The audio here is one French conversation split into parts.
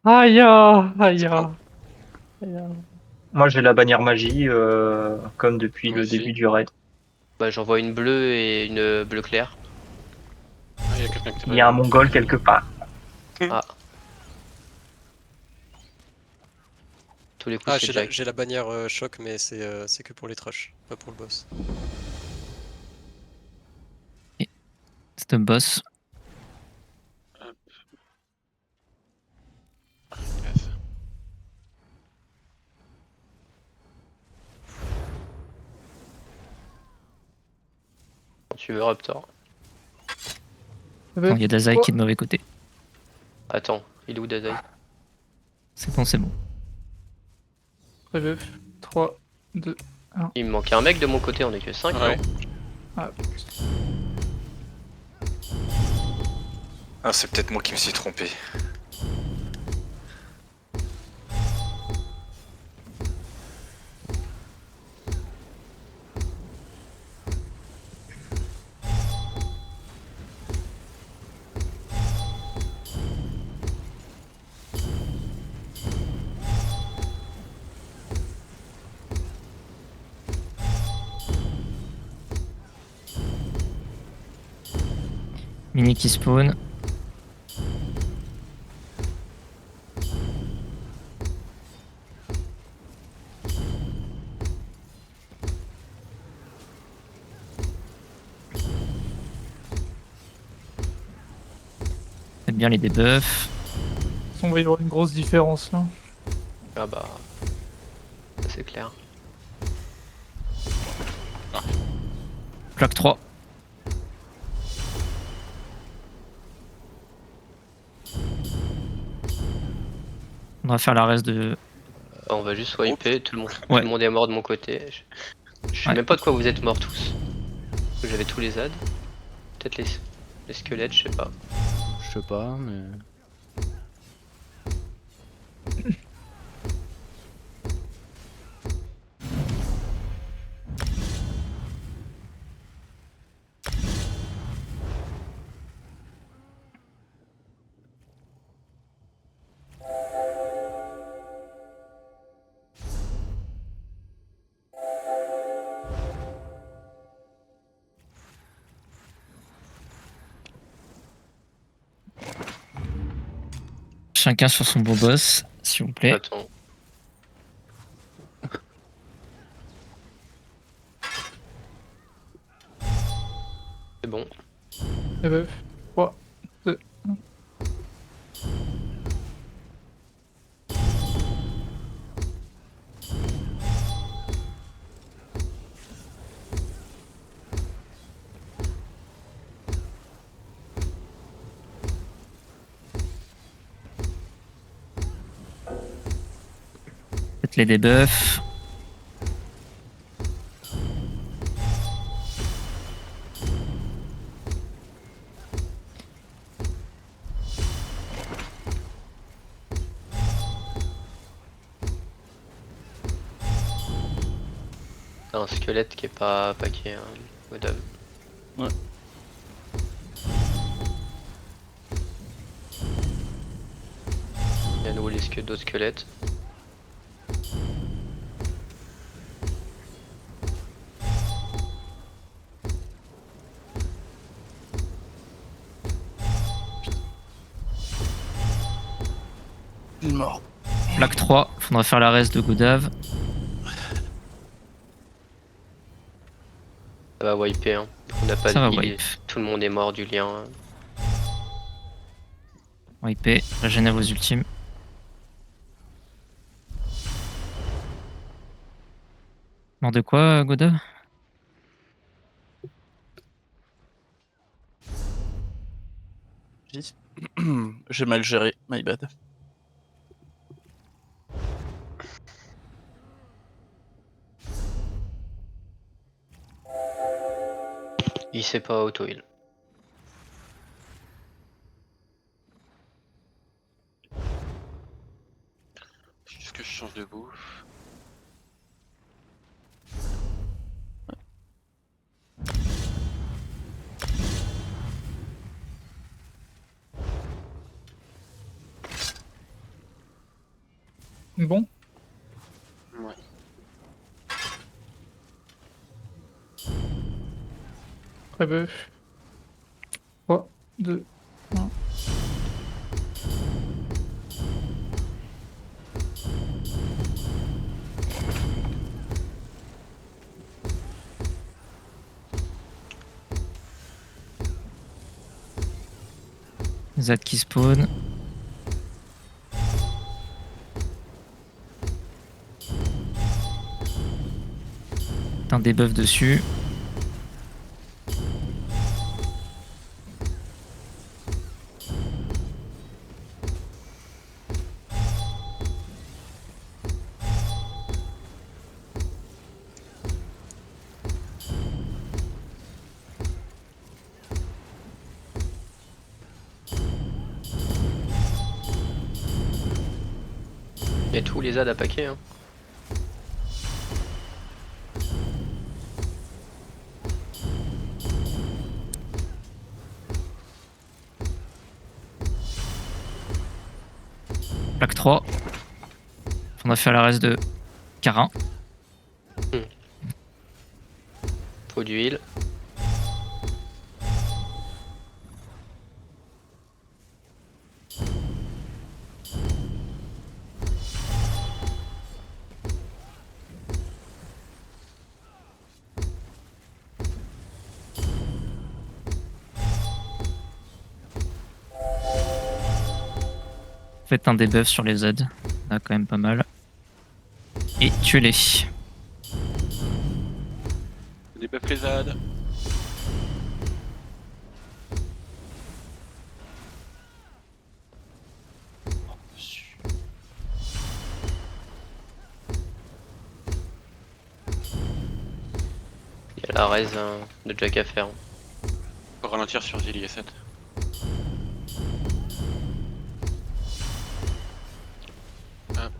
Aïe, aïe, aïe. Moi j'ai la bannière magie comme depuis Moi le début aussi. du raid. Bah, j'envoie une bleue et une bleue claire. Ah, il y a quelqu'un Il y a un qui mongol revient. quelque part. Ah, tous les coups Ah, c'est Jack. j'ai la bannière choc, mais c'est que pour les trushs, pas pour le boss. C'est un boss. Hop. Gaffe. Quand tu veux, Raptor. Non, il y a Dazai qui est de mauvais côté. Attends, il est où Dazai? C'est bon, c'est bon. Rebuff. 3, 2, 1. Il me manquait un mec de mon côté, on est que 5 Ouais. non? Ah, Ah, c'est peut-être moi qui me suis trompé. Mini qui spawn. J'aime bien les debuffs. on va y avoir une grosse différence là. Ah bah, ça, c'est clair. Plaque 3. On va faire la reste de. Bah, on va juste swiper, tout le Ouais. monde est mort de mon côté. Je sais Ouais. même pas de quoi vous êtes morts tous. J'avais tous les adds. Peut-être les squelettes, je sais pas. Je sais pas, mais. Chacun sur son beau boss, s'il vous plaît. Attends. C'est bon. Rebuff. 3, 2, 1. Faites les debuffs. T'as un squelette qui est pas paqué, hein, Godam. Ouais. Il y a à nouveau d'autres squelettes. Il est mort. Plaque 3. Faudra faire la reste de Godav. Ça va wiper, hein. On n'a pas Ça de va heal, wipe. tout le monde est mort du lien. Wiper. Régénère vos ultimes. Mort de quoi, Godav? J'ai mal géré, my bad. Il sait pas auto-heal. Est-ce que je change de bouffe? Bon. Ouais. Rebuff. 3, 2, 1. Zad qui spawn. Un debuff dessus. Il y a tous les ZAD à paquet. Hein. Plaque 3. On a fait la reste de Carin. Pot d'huile. Faites un debuff sur les Z. On a quand même pas mal. Et tuez-les. Des buffs les ZAD. Il y a la raise de Jack à faire. Faut ralentir sur Zilly 7. Hop.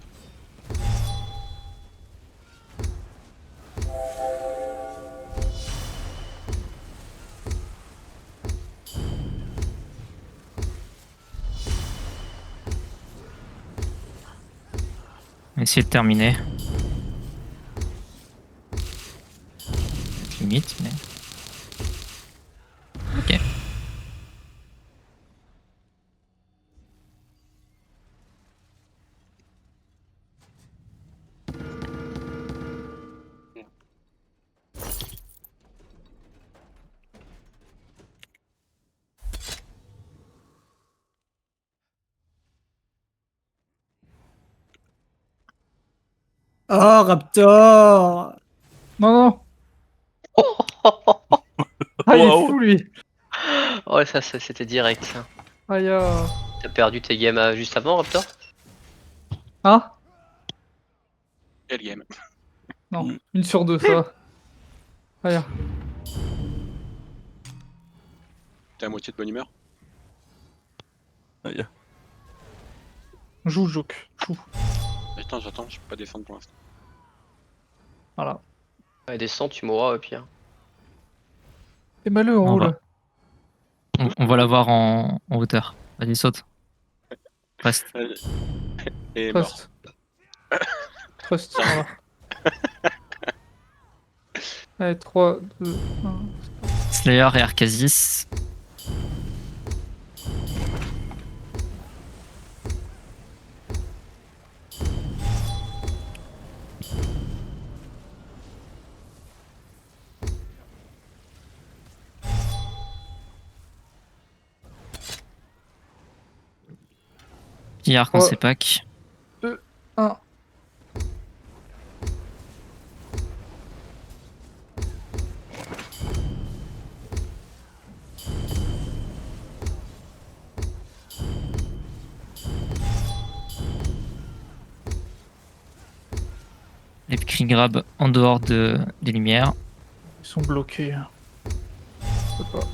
On va essayer de terminer. Limite, mais. Ok. Oh, Raptor! Non, non. Ah, il est Wow. fou, lui. Oh, ça c'était direct. Ça. Aïe, T'as perdu tes games juste avant, Raptor? Hein? Quel game. Non, 1 sur 2, ça va. Aïe. T'es à moitié de bonne humeur? Aïe. Joue, Joke. Joue. Attends, j'attends, je peux pas descendre pour l'instant. Voilà. Ouais, descends, tu mourras au pire. T'es malheureux, On va. là. On va l'avoir en hauteur. Vas-y, saute. Reste. Et mort. Trust. Trust, voilà. Allez, 3, 2, 1. Slayer et Arcasis. Pillard quand Oh. c'est pack. 1. Les cris grab en dehors des lumières. Ils sont bloqués. Je peux pas.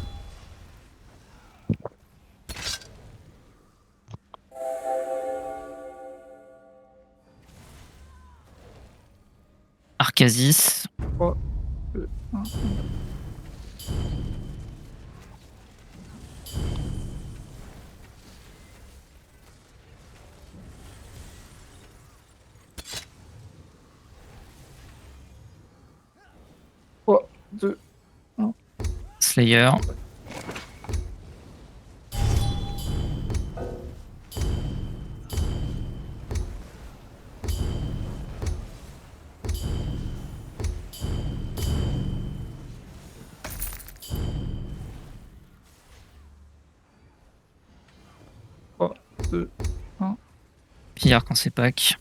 Arcasis. 3, 2, 1. 2. Slayer. Pire quand c'est Pâques.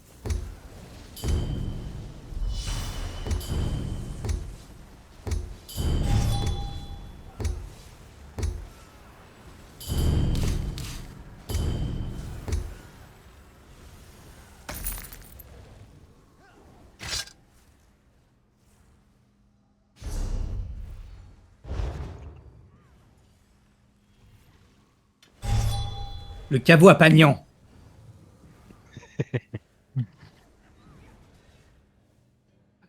Le caveau à Pagnan.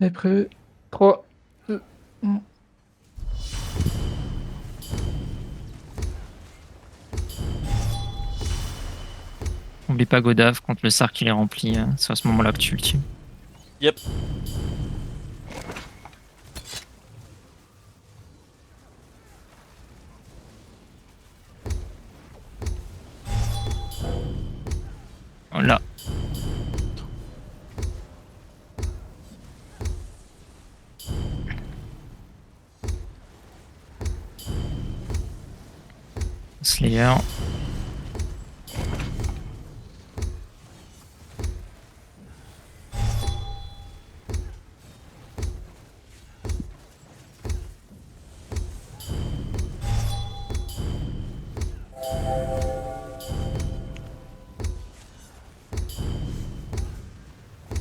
Et prêt. 3, 2, 1. N'oublie pas Godave, quand le cercle il est rempli, c'est à ce moment-là que tu ultimes. Yep. Voilà. Slayer.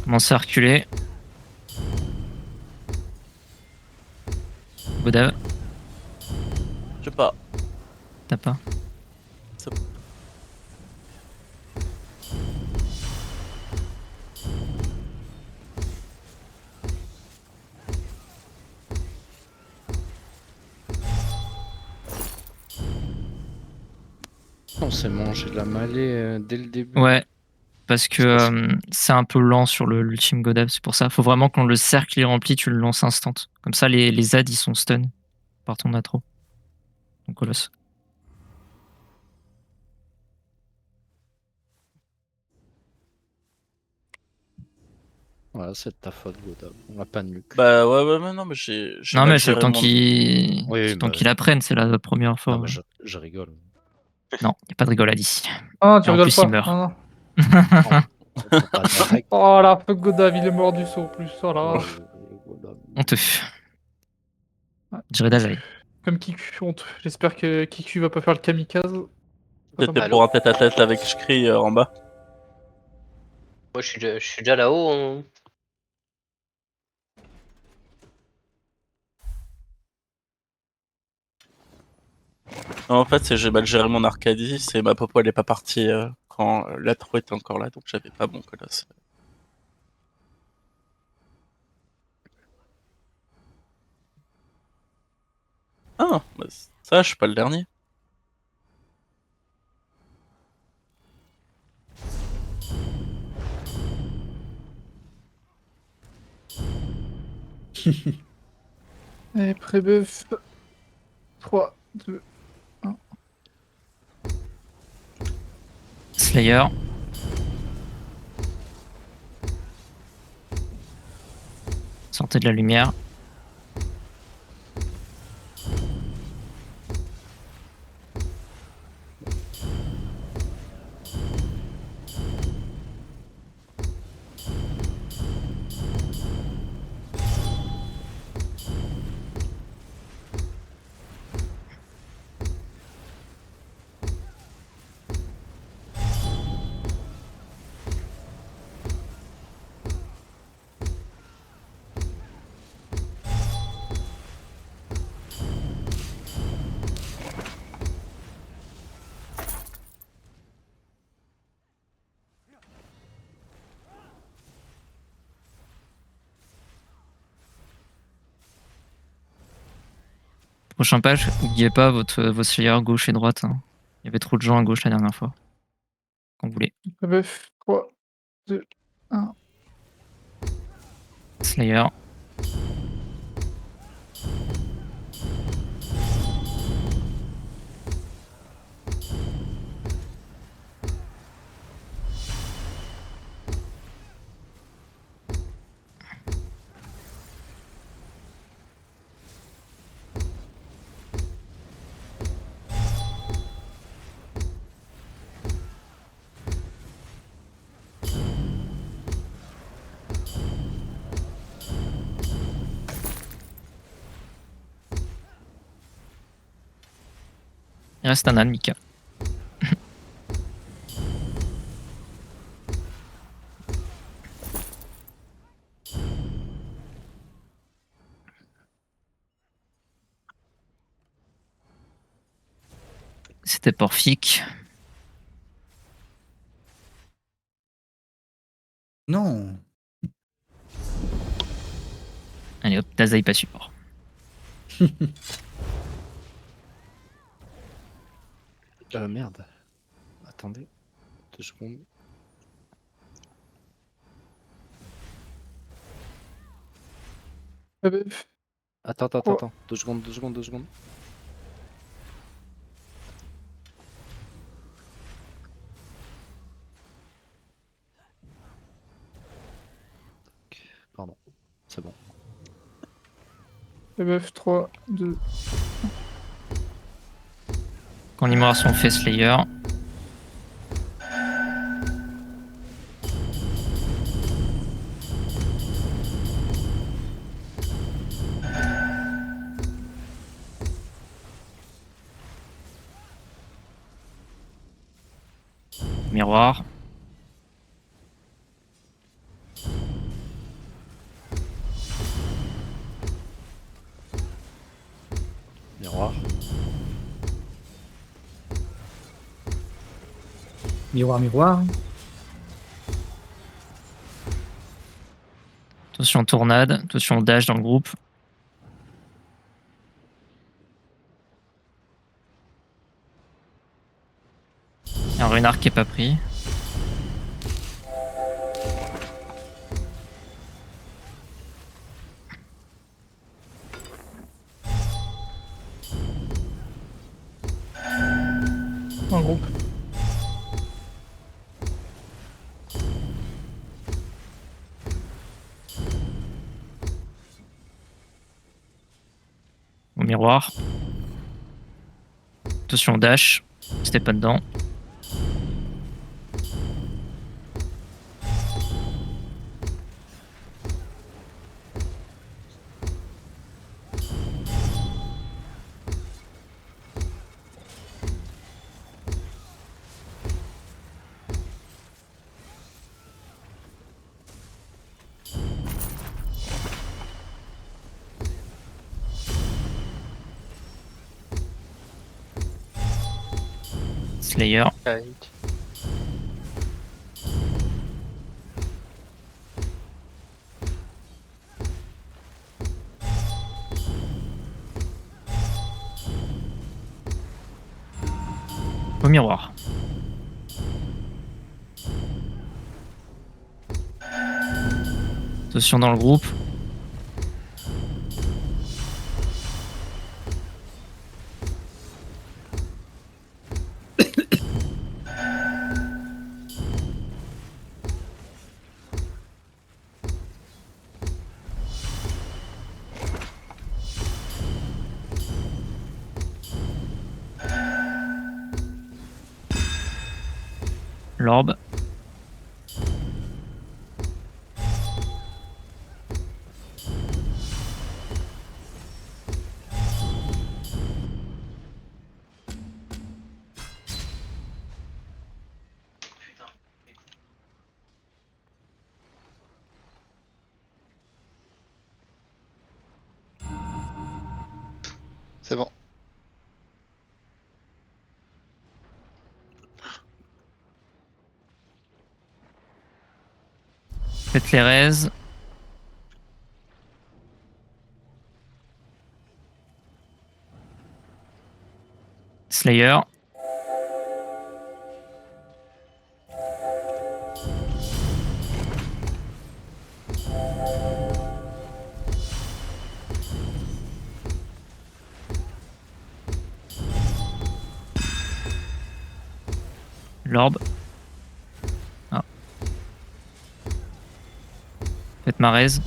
Commence à reculer. Godave, Je sais pas. t'as pas. C'est On s'est mangé de la mêlée dès le début. Ouais, parce que c'est un peu lent sur l'ultime Godave, c'est pour ça. Faut vraiment quand le cercle est rempli, tu le lances instant. Comme ça, les ZAD ils sont stun par ton atro. Donc colosse. Voilà, c'est de ta faute, Godam. On a pas de nuque. Bah ouais, mais non, mais j'ai Non, mal mais c'est le géré temps mon- qu'ils bah, apprennent, c'est la première fois. non, mais je rigole. Non, y a pas de rigolade ici. Ah, tu Et en rigoles plus, pas. il meurt. Non, non. On peut pas direct. Oh la fuck Godave, il est mort du saut en plus. Oh là. Godam. Honteux. Je dirais d'Ajaï. Comme Kiku, honte. J'espère que Kiku va pas faire le kamikaze. C'était Allô pour un tête-à-tête avec Shkri en bas. Moi, je suis déjà là-haut. Non, en fait, c'est j'ai mal géré mon Arcadie, c'est ma popo elle est pas partie quand l'atro était encore là, donc j'avais pas mon colosse. Ah, bah, ça, je suis pas le dernier. Et pré-buff. 3, 2. Slayer. Sortez de la lumière. Prochain page, n'oubliez pas vos Slayer gauche et droite. Hein. Il y avait trop de gens à gauche la dernière fois. Quand vous voulez. Pré-buff. 3, 2, 1. Slayer. Il reste un âne, Mika. C'était Porphyque. Non. Allez hop, Dazai pas support. Merde. Attendez. 2 secondes. ABF. Attends. Oh. 2 secondes. Pardon. C'est bon. ABF 3, 2. Quand les morts sont fait Slayer. Miroir. Miroir. Miroir. Attention tournade, attention dash dans le groupe. Il y a un renard qui est pas pris. En groupe. Au miroir. Attention dash, c'était pas dedans. Slayer. Kite. Au miroir. Attention dans le groupe. L'orbe. C'est bon. Faites les raises. Slayer. L'orbe. Ah. Faites ma raise.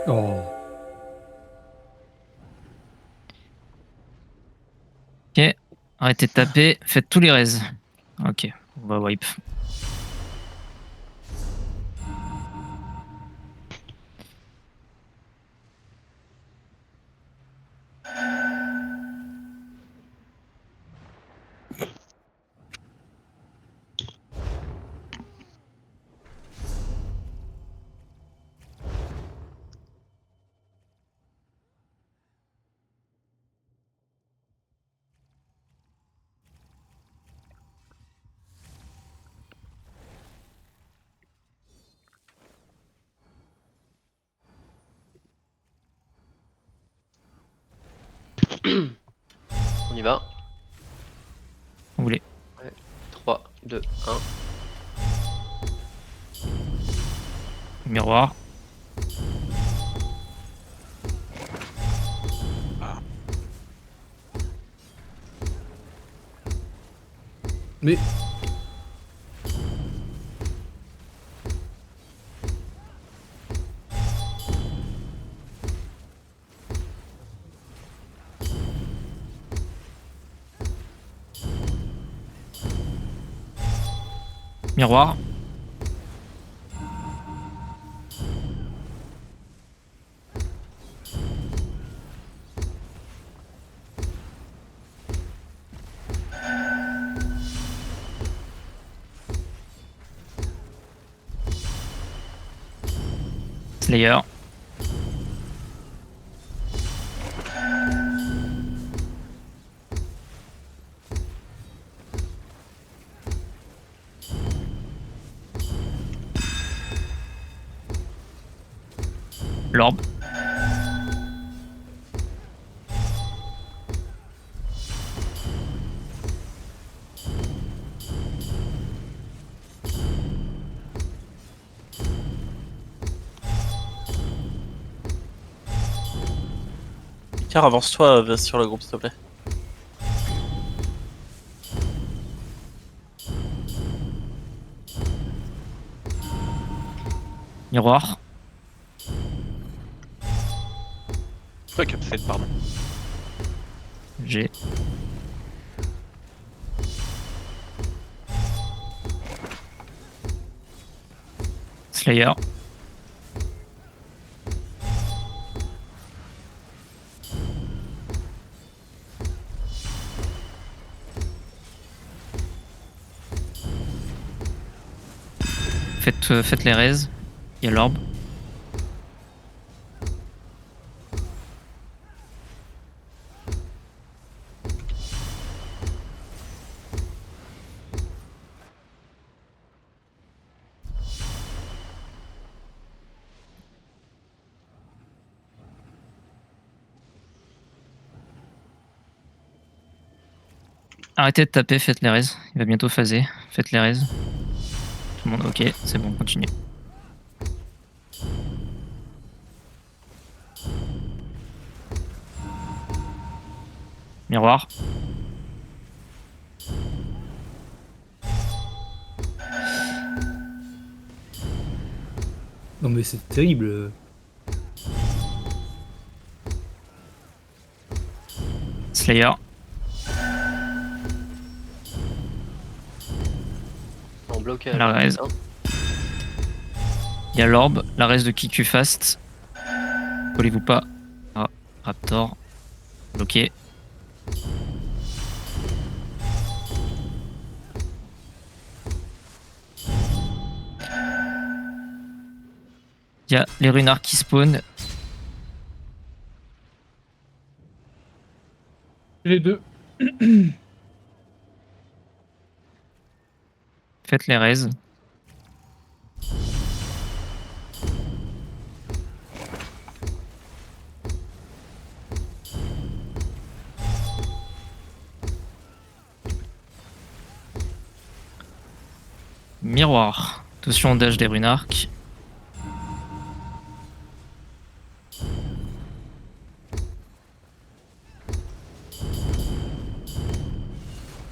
Oh. Ok. Arrêtez de taper. Faites tous les raises. Ok. On va wipe. On y va. Vous voulez. 3, 2, 1. Miroir. Mais. Miroir. Slayer. L'orbe. Car avance-toi sur le groupe, s'il te plaît. Miroir. Ouais, Cuphead, pardon. J'ai. Slayer. Faites les raises. Il y a l'orbe. Arrêtez de taper, faites les raises. Il va bientôt phaser. Faites les raises. Tout le monde, ok, c'est bon, continuez. Miroir. Non mais c'est terrible. Slayer. On bloque La raise. Il y a l'orbe, la raise de Kiku Fast. Collez-vous pas. Ah, Raptor. Bloqué. Il y a les runards qui spawnent. Les deux. Faites les raises. Miroir. Attention au dash des runards.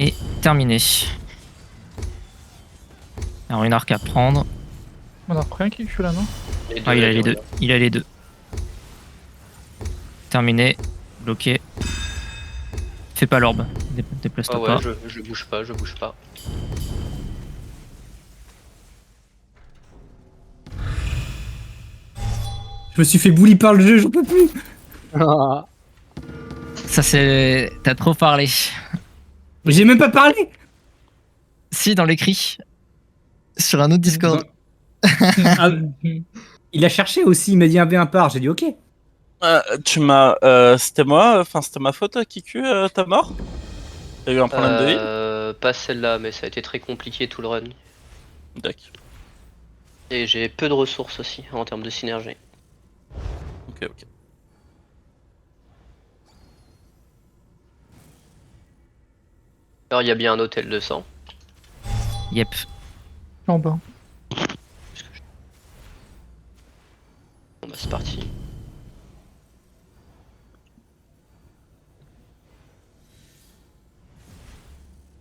Et terminé. Un runark à prendre. On a repris un qui là, non? Ah, il a les deux. Il a les deux. Terminé. Bloqué. Fais pas l'orbe. Déplace-toi Ah ouais, pas. je bouge pas, je bouge pas. Je me suis fait bully par le jeu, j'en peux plus. Ça c'est... T'as trop parlé. Mais j'ai même pas parlé. Si, dans l'écrit. Sur un autre Discord. Ah, il a cherché aussi, il m'a dit un B1 par. J'ai dit ok. Tu m'as. C'était moi, enfin c'était ma faute, Kiku, ta mort? T'as eu un problème de heal? Pas celle-là, mais ça a été très compliqué tout le run. D'accord. Et j'ai peu de ressources aussi en termes de synergie. Ok, ok. Alors il y a bien un hôtel de sang. Yep. En bas. Bon bah c'est parti.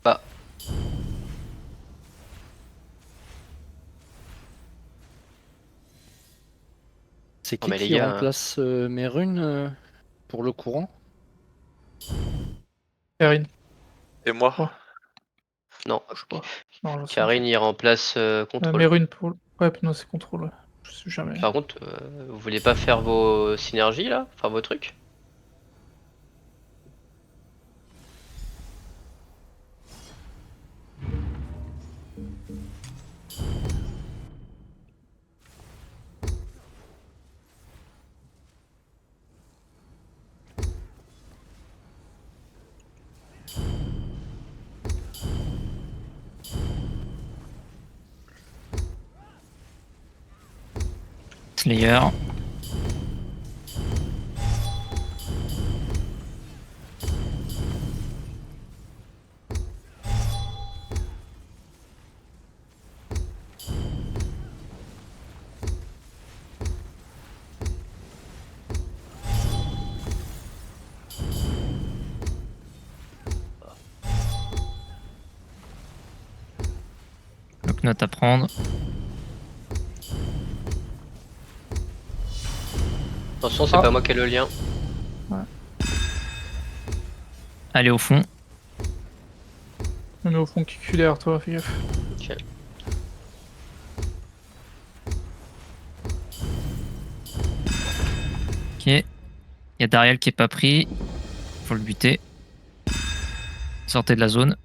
Bah, C'est Non, qui mais les qui gars, remplace mes runes pour le courant? Karine. Et moi Oh. non. Je crois. Non, je sais. Karine il remplace contrôle. Mes runes pour. Ouais, non, c'est contrôle. Je sais jamais. Par contre, vous voulez pas faire vos synergies là? Enfin vos trucs? Slayer. Donc note à prendre. Attention, c'est Ah. pas moi qui ai le lien. Allez au fond. On est au fond qui cul derrière toi, fais gaffe. Ok. Ok. Il y a Dariel qui est pas pris. Faut le buter. Sortez de la zone.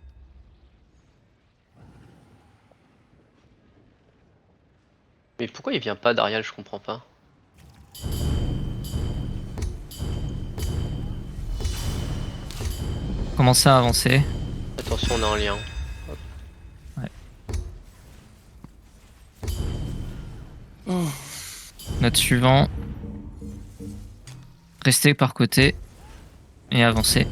Mais pourquoi il vient pas Darial, je comprends pas. Commencez à avancer. Attention, on est en lien. Note suivant. Restez par côté. Et avancez.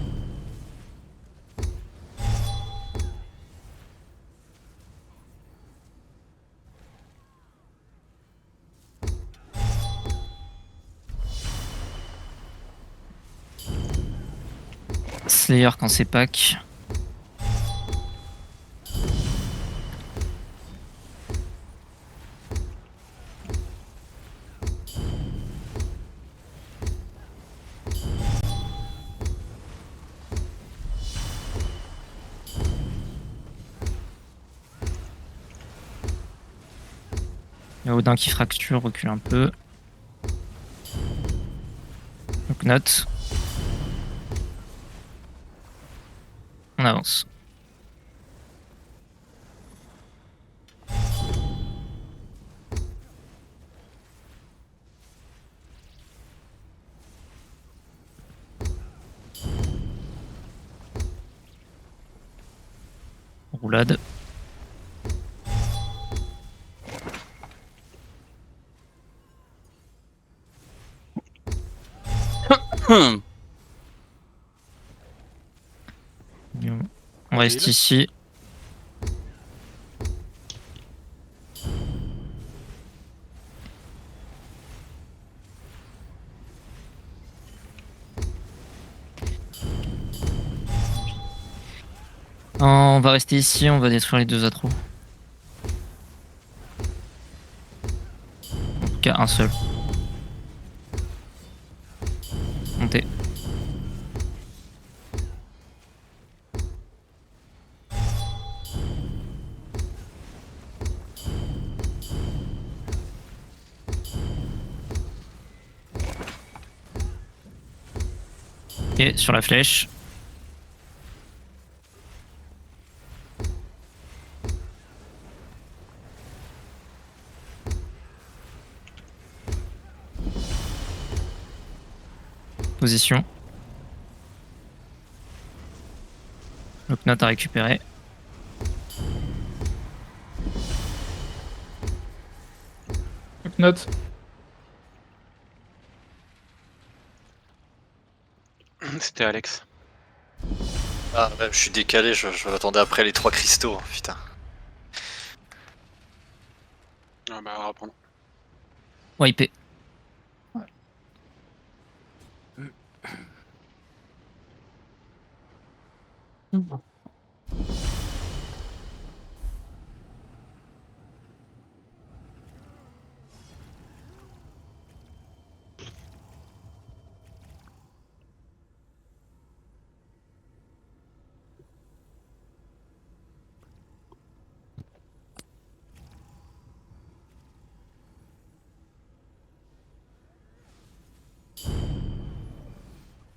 Slayer quand c'est pack. Il y a Odin qui fracture, recule un peu. Donc note. On avance. Roulade. On reste ici. On va rester ici, on va détruire les deux atros. En tout cas, un seul. Montez. Ok, sur la flèche. Position. Donc note à récupérer. Note. C'était Alex. Ah, même, je suis décalé, je m'attendais après les 3 cristaux, putain. Ah bah, on va reprendre. Ouais, IP.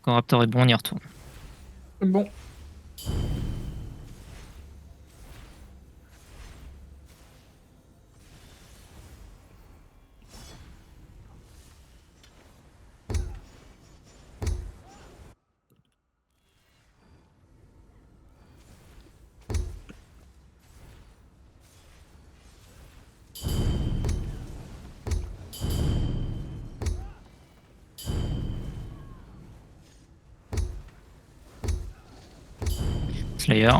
Quand Raptor est bon, on y retourne. Bon. Slayer.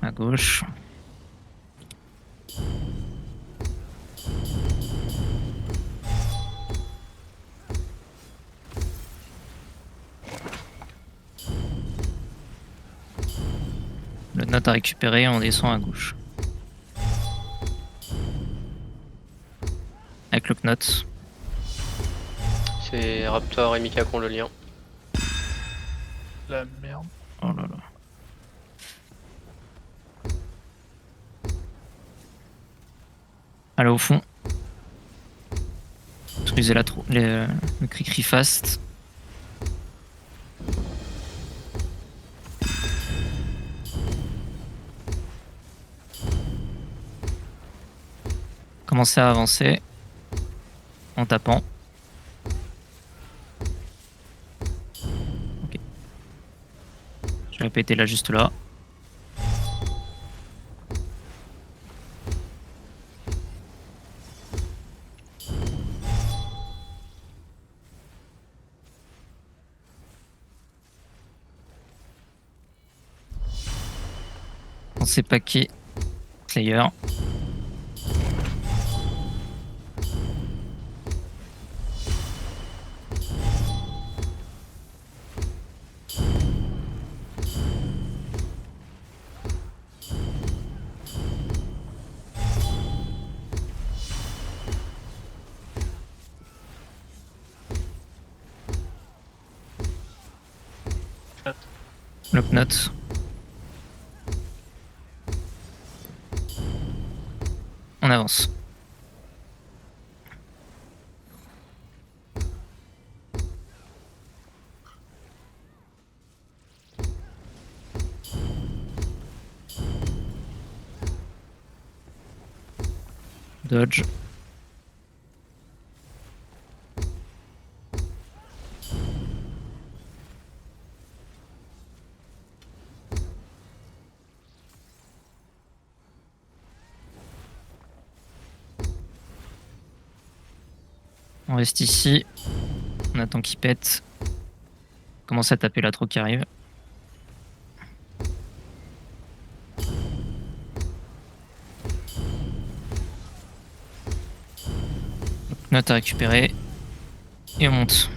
À gauche. Le note à récupérer, on descend à gauche. Avec le Knot. C'est Raptor et Mika qui ont le lien. La merde. Oh là là. Allez au fond. Utiliser le cri fast. Commencer à avancer en tapant. Ok. Je vais répéter là, juste là. On sait pas qui. Slayer. Block note. On avance. Dodge. On reste ici. On attend qu'il pète. Commence à taper l'atro qui arrive. Note à récupérer. Et on monte.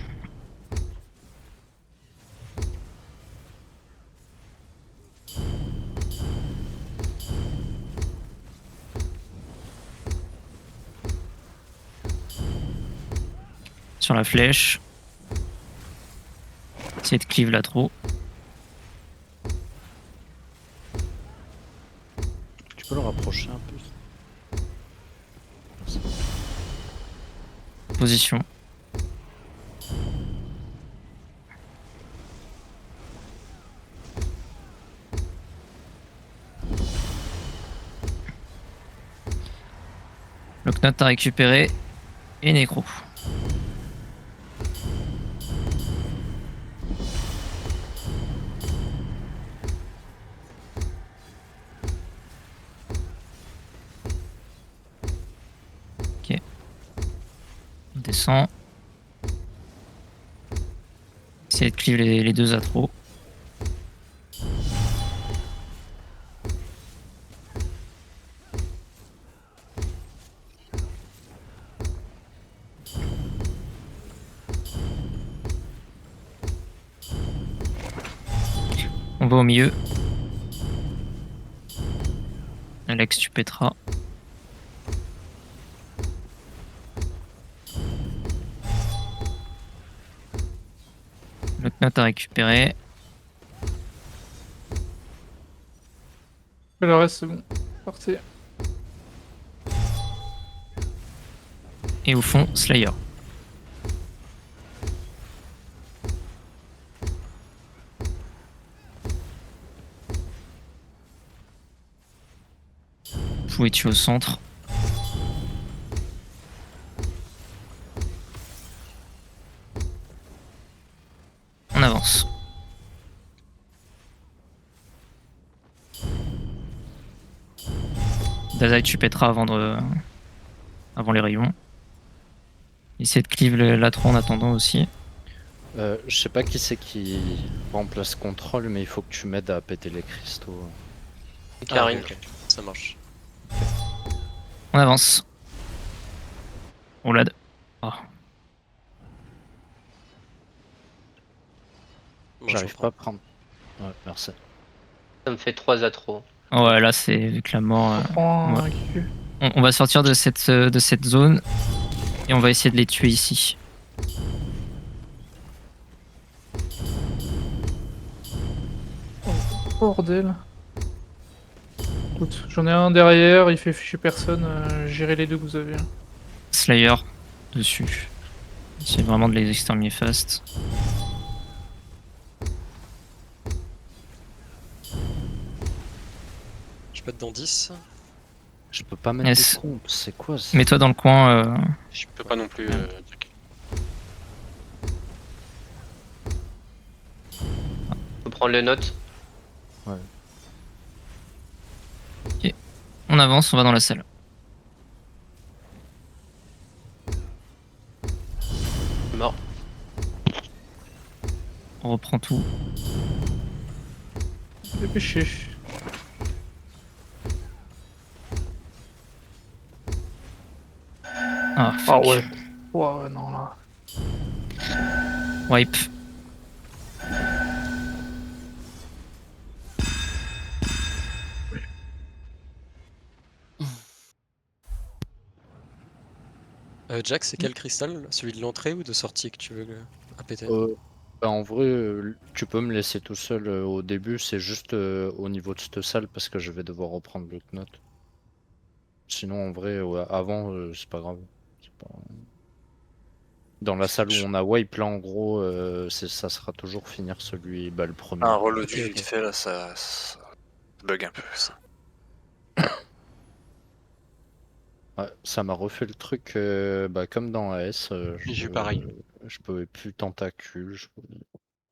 Sur la flèche. Essayer de cleave là trop. Tu peux le rapprocher un peu. Position. Le knot à récupérer. Et nécro. Ok. descend. Essayer de cleave les deux atros. On va au milieu. Alex, tu pèteras. Le knot à récupérer. Le reste, c'est bon. Parti. Et au fond, Slayer. Vous pouvez tuer au centre. On avance. Dazai, tu pèteras avant les rayons. Essaye de cleave l'atro en attendant aussi. Je sais pas qui c'est qui remplace contrôle, mais il faut que tu m'aides à péter les cristaux. Karine. Ok, ça marche. On avance. Roulade. Ah. Moi, je J'arrive reprends. pas à prendre. Ouais, merci. Ça me fait 3 atros. Ouais, là, c'est clairement. On prend ouais. un Q. On va sortir de cette zone et on va essayer de les tuer ici. Bordel. Écoute, j'en ai un derrière, il fait chez personne. Gérez les deux que vous avez. Slayer dessus. Essayer vraiment de les exterminer fast. Je peux être dans 10. Je peux pas mettre Yes. de compte, c'est quoi ça? Mets-toi dans le coin. Je peux pas non plus. Jack. Faut prendre les notes. On avance, on va dans la salle. Mort. On reprend tout. Dépêchez. Ah, Ah fuck. ouais. Ouais, non là. Wipe. Jack, c'est quel cristal? Celui de l'entrée ou de sortie que tu veux à péter? Bah, en vrai, tu peux me laisser tout seul au début, c'est juste au niveau de cette salle parce que je vais devoir reprendre le knot. Sinon, en vrai, ouais, avant, c'est pas grave. C'est pas- Dans la salle où on a wipe, là, en gros, ça sera toujours finir celui, bah, le premier. Un relevé Ok, ok. vite fait là, ça bug un peu. Ça. Ouais, ça m'a refait le truc, bah, comme dans AS. J'ai eu pareil. Je pouvais plus tentacule, je pouvais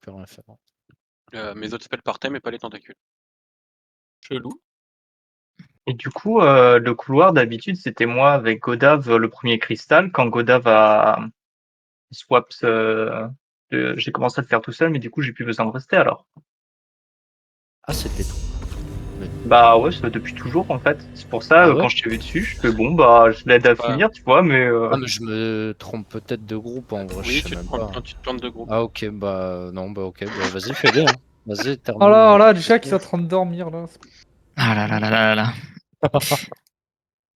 plus rien faire. Mes autres spells partaient, mais pas les tentacules. Chelou. Et du coup, le couloir, d'habitude, c'était moi avec Godav, le premier cristal. Quand Godav a swap, j'ai commencé à le faire tout seul, mais du coup, j'ai plus besoin de rester alors. Ah, c'était tout. Bah ouais, c'est depuis toujours en fait. C'est pour ça, Ah ouais quand je t'ai vu dessus, je fais bon, bah je l'aide à Ouais. finir, tu vois, mais. Ah, mais je me trompe peut-être de groupe en vrai, Oui, je sais tu te, même prends, pas. tu te plantes de groupe. Ah, ok, bah non, bah ok, bah vas-y, fais bien. Vas-y, termine. Oh là, Jack il est en train de dormir là. Ah là là là là là. Hop,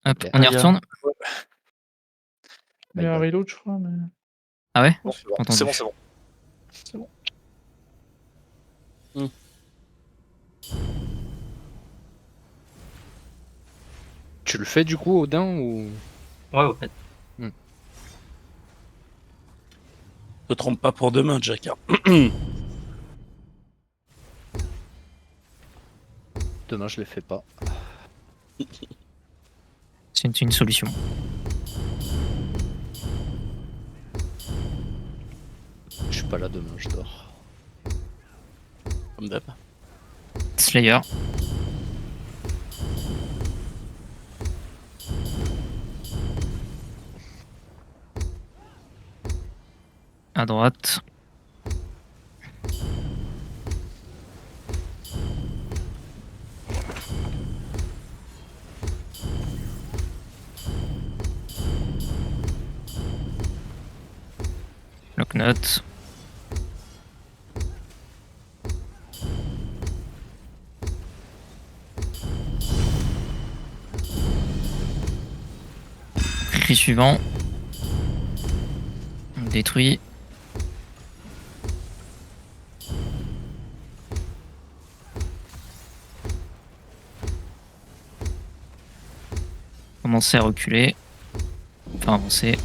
Ok. on y retourne. Il y a un reload, je crois, mais. Ah ouais? Bon, c'est bon, Entendu. c'est bon, c'est bon. C'est bon. Tu le fais du coup, Odin, ou... Ouais, ouais. Te trompe pas pour demain, Jack. Hein. Demain, je les fais pas. C'est une solution. Je suis pas là demain, je dors. Comme d'hab. Slayer. à droite. Bloc-notes. Cri suivant. On détruit. Commencer à reculer. Enfin avancer.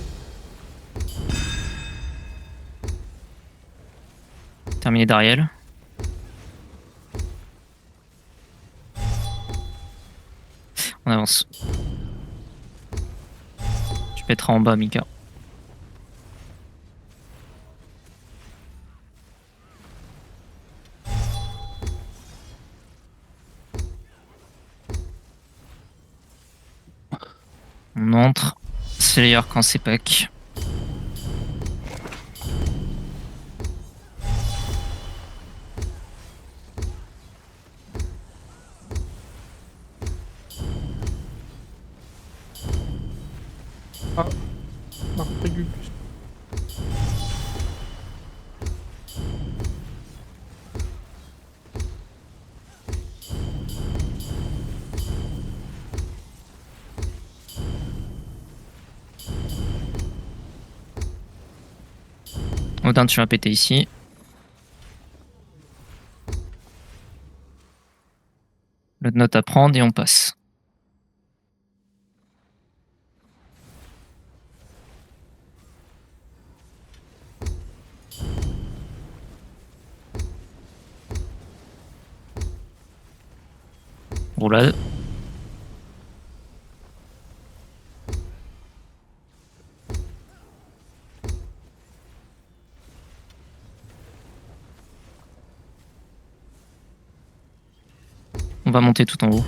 Terminé d'Ariel. On avance. Tu pèteras en bas, Mika. On entre. Slayer quand c'est pack. Ah, Régulus. Odin, tu vas péter ici. Le note à prendre et on passe. Roulade. On va monter tout en haut.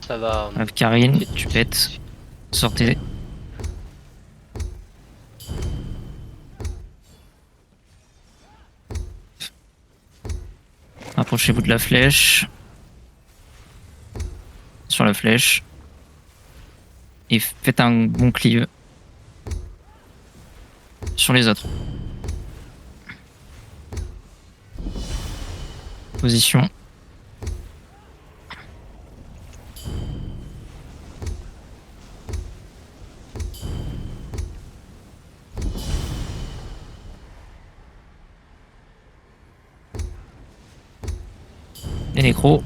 Ça va. Avec Karine, tu pètes. Sortez. Approchez-vous de la flèche. Sur la flèche. Et faites un bon cleave. Sur les autres. Position. Les nécros.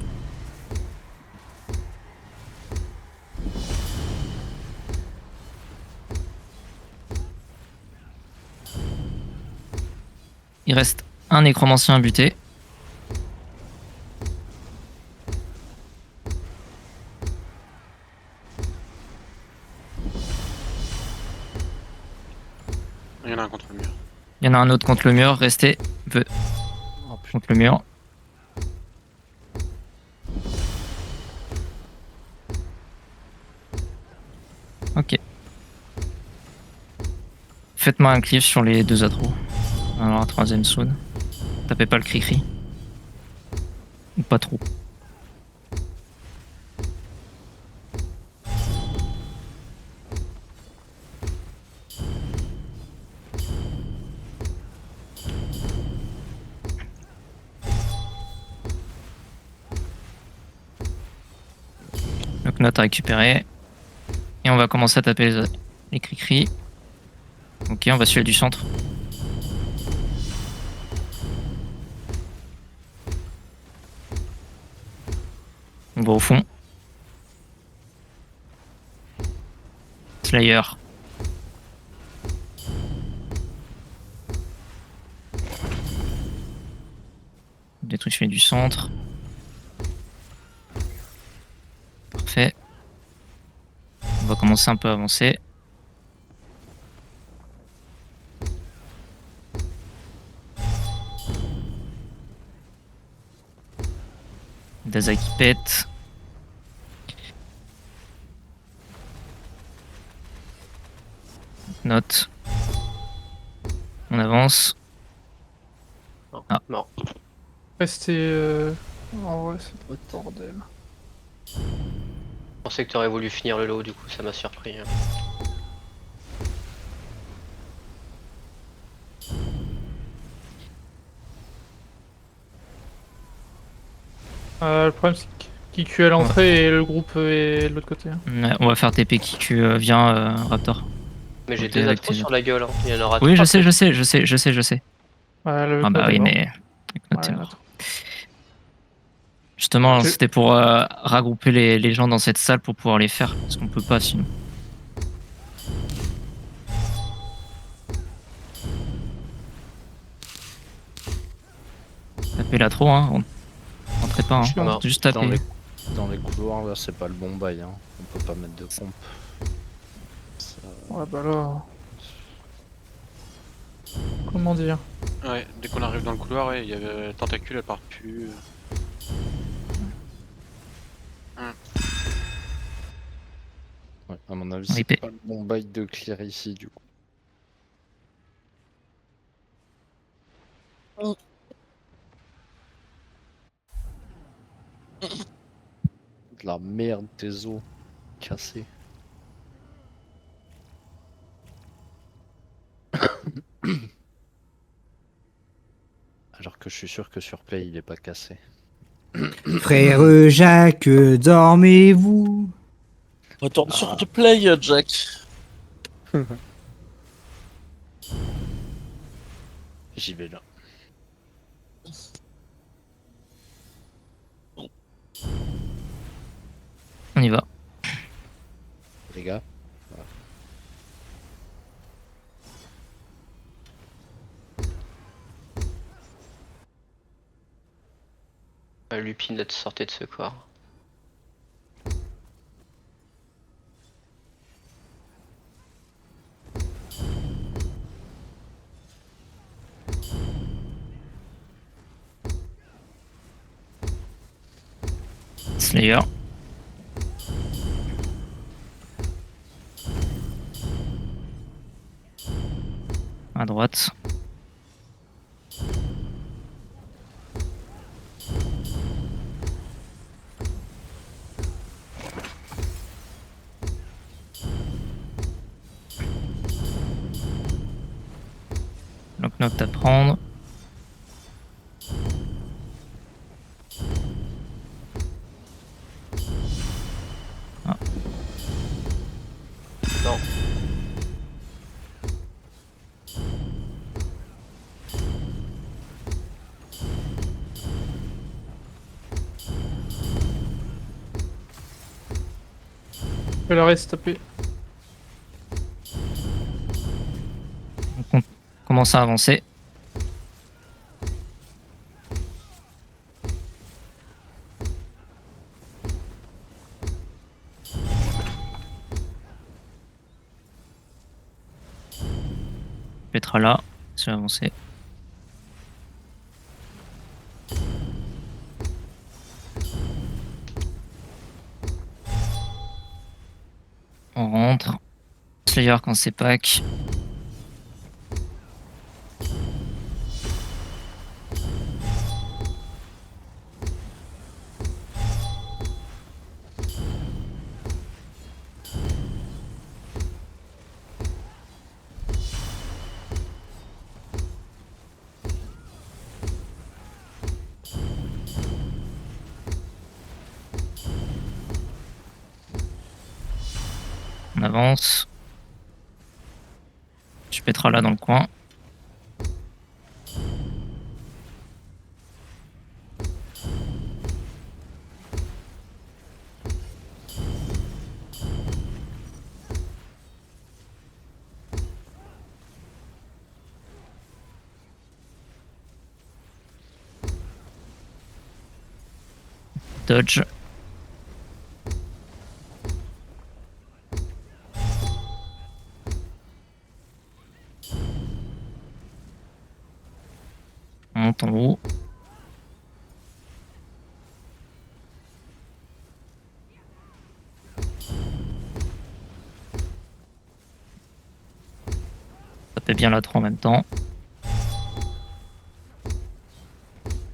Il reste un nécromancien à buter. Il y en a un contre le mur. Il y en a un autre contre le mur. Restez. Oh, putain. Contre le mur. Ok. Faites-moi un cleave sur les deux atros. Alors, la troisième zone. Tapez pas le cri-cri. Ou pas trop. Le knot à récupérer. Et on va commencer à taper les cri-cri. Ok, on va suivre du centre. On va au fond. Slayer. Détruction du centre. Parfait. On va commencer un peu à avancer. Daza qui pète. Note. On avance. Non, Ah. mort. Rester. Oh ouais, c'est trop de bordel. Je pensais que t'aurais voulu finir le lot, du coup ça m'a surpris. Le problème, c'est qui QA à l'entrée et le groupe est de l'autre côté. Hein. Ouais, on va faire TP qui tue. Viens, Raptor. Mais j'ai Ok, deux avec atros tes- sur la gueule, hein. Il y en aura Oui, je trois, sais, peut-être. je sais. Ouais, le Ah bah code est oui, mort. mais. Ouais, T'es il y en a mort. trop. Justement, Ok. c'était pour regrouper les gens dans cette salle pour pouvoir les faire. Parce qu'on peut pas sinon. Tapez là trop, hein. Rentrez pas, hein. Je suis mort. Juste Dans taper. dans les couloirs, là, c'est pas le bon bail. Hein. On peut pas mettre de pompe. Ça- Ouais, bah là. Comment dire? Ouais, dès qu'on arrive dans le couloir, ouais, il y avait tentacule, elle part plus. Ouais, à mon avis, c'est RIP. pas le bon bail de clear ici, du coup. De la merde, tes os cassés. Alors que je suis sûr que sur Play, il est pas cassé. Frère Jacques, dormez-vous. Retourne sur du play, Jack. J'y vais là. On y va. Les gars. Lupinette sortait de ce corps. Slayer. À droite. Knock-knock à prendre. Ah. Non. Je vais la reste taper. On commence à avancer. Petra là, je vais avancer. On rentre. Slayer quand c'est pack. On avance. Tu pèteras là dans le coin. Dodge. On monte en haut. bien la 3 en même temps.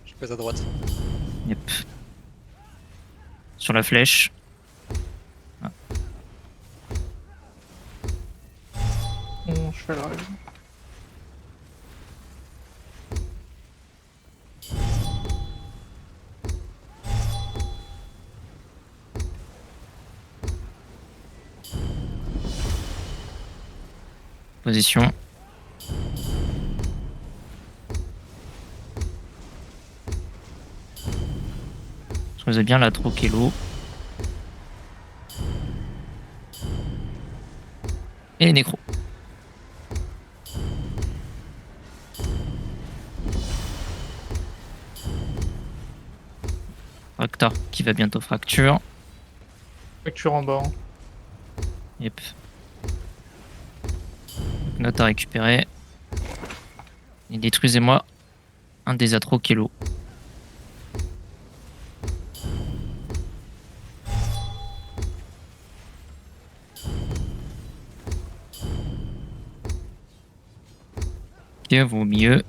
Je pèse à droite. Yep. Sur la flèche. Mon cheval arrive. Position. Je faisais bien la Troquello. Et Nécro. Fractar qui va bientôt fracture. Fracture en bas. Hein. Yep. Note à récupérer. Et détruisez-moi un des Atrokello. Ok, vous au milieu.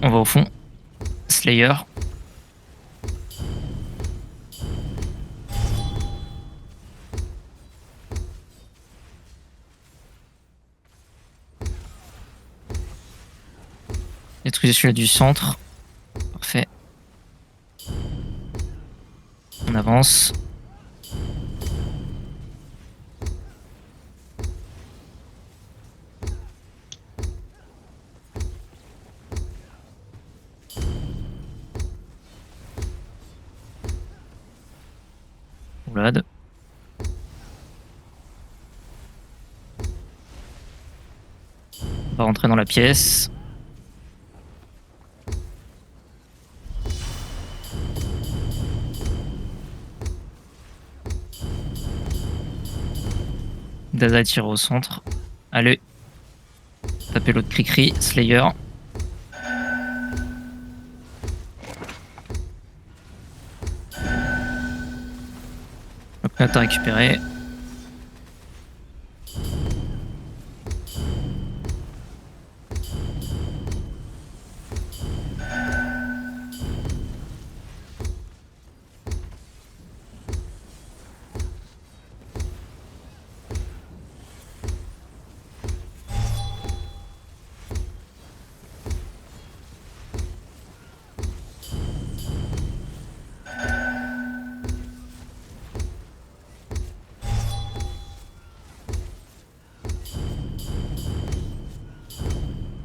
On va au fond. Slayer. Détruisez celui-là du centre. Parfait. On avance. Roulade. On va rentrer dans la pièce. Dada tire au centre. Allez. Tapez l'autre cri-cri. Slayer. Hop, note à récupérer.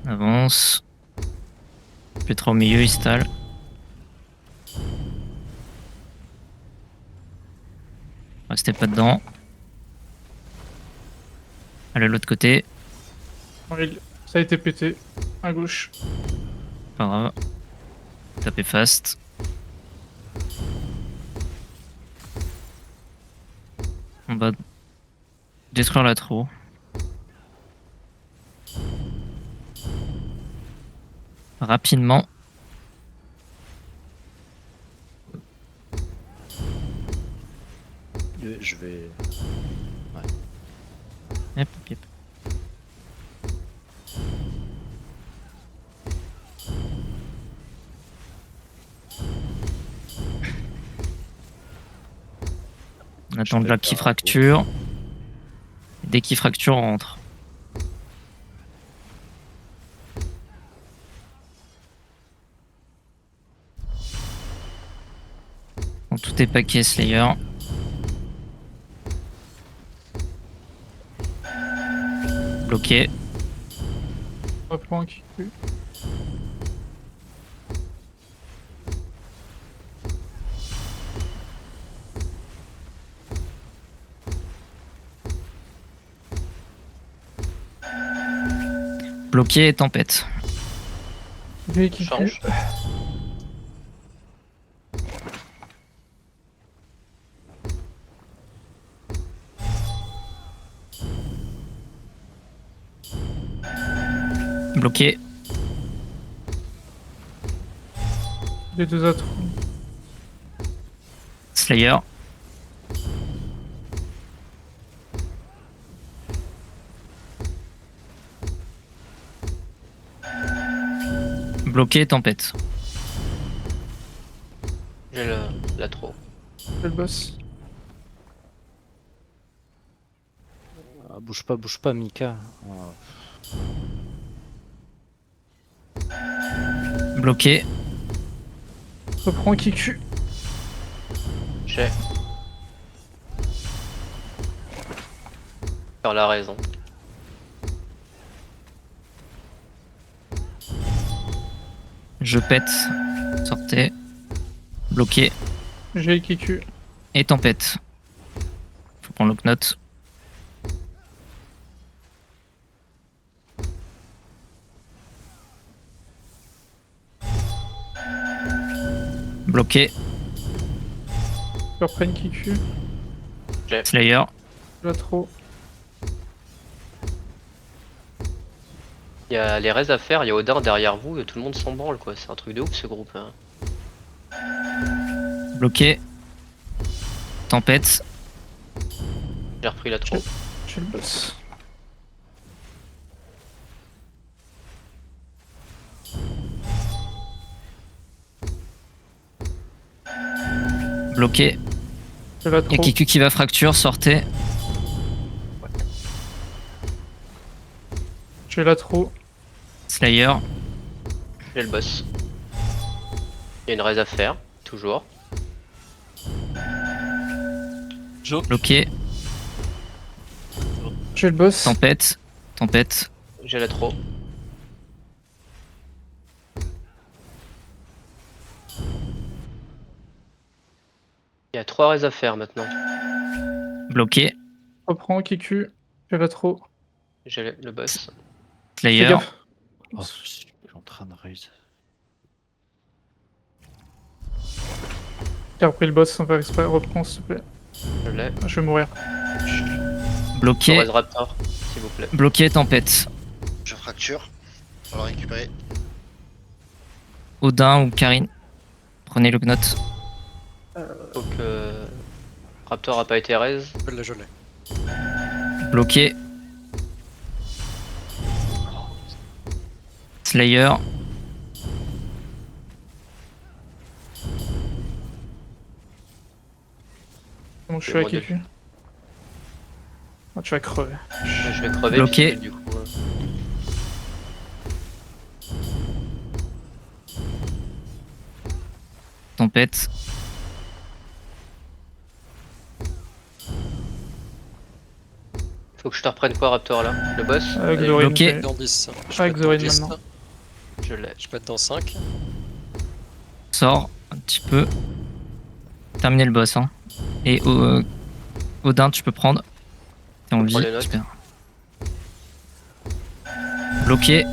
Avance. Petra au milieu, il stalle. Restez pas dedans. Allez, de l'autre côté. Ça a été pété. À gauche. Pas grave. Tapez fast. On va détruire la trou. Rapidement. Je vais. Yep, yep. On attend de là qui fracture. Dès qu'il fracture, on rentre. Bon, tout est paquet, Slayer. Bloqué. Pas point qui tue. Bloqué et tempête. Lui qui Change. tue. Bloqué. Les deux atros. Slayer. Bloqué, tempête. J'ai la trop. J'ai le boss. Ah, bouge pas, Mika. Ah. Bloqué. Reprends Kiku. J'ai. Faire la raison. Je pète. Sortez. Bloqué. J'ai Kiku. Et tempête. Faut prendre le knot. Bloqué. Je reprends Kiku. Slayer. J'ai trop. Il y a les raids à faire, il y a Odin derrière vous et tout le monde s'en branle quoi. C'est un truc de ouf ce groupe. Hein. Bloqué. Tempête. J'ai repris la trop. J'ai le boss. Bloqué. J'ai la Il y trop. a Kiku qui va fracture. Sortez. J'ai la trop. Slayer. J'ai le boss. Il y a une raid à faire, toujours. Joke. Bloqué. J'ai le boss. Tempête. Tempête. J'ai la trop. Il y a 3 raids à faire maintenant. Bloqué. Reprends Kiku. J'ai la trop. J'ai le boss. Fais Slayer. gaffe. Oh, je suis en train de raise. J'ai repris le boss sans faire exprès. Reprends s'il te plaît. Je l'ai. Je vais mourir. Bloqué. Raid Raptor, s'il vous plaît. Bloqué. Tempête. Je fracture. On va le récupérer. Odin ou Karine. Prenez le knot. Donc Raptor a pas été raise. Je l'ai. Bloqué. Slayer. Donc je C'est suis à bon, Kiku. Oh, tu vas crever. Je vais crever. Bloqué. puisque, du coup, Tempête. faut que je te reprenne quoi Raptor là? Le boss? Avec Allez, Zorin. bloqué. Dans 10. Je Avec pète Zorin dans 10. maintenant. Je l'ai. Je pète dans 5. Sors un petit peu. Terminez le boss. Hein. Et Odin, tu peux prendre. T'es en vie. prends les notes. Super. Bloqué.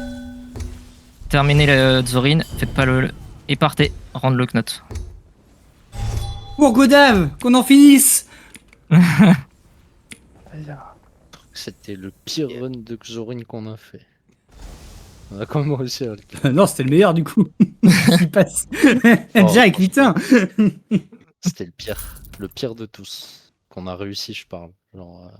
Terminez le Zorin. Faites pas le. Et partez. Rendre le knot. Pour Godav, qu'on en finisse. C'était le pire run de Xorin qu'on a fait. On a quand même réussi à le... Non, c'était le meilleur du coup. Il passe. Jack, putain. C'était le pire de tous. Qu'on a réussi, je parle. Genre,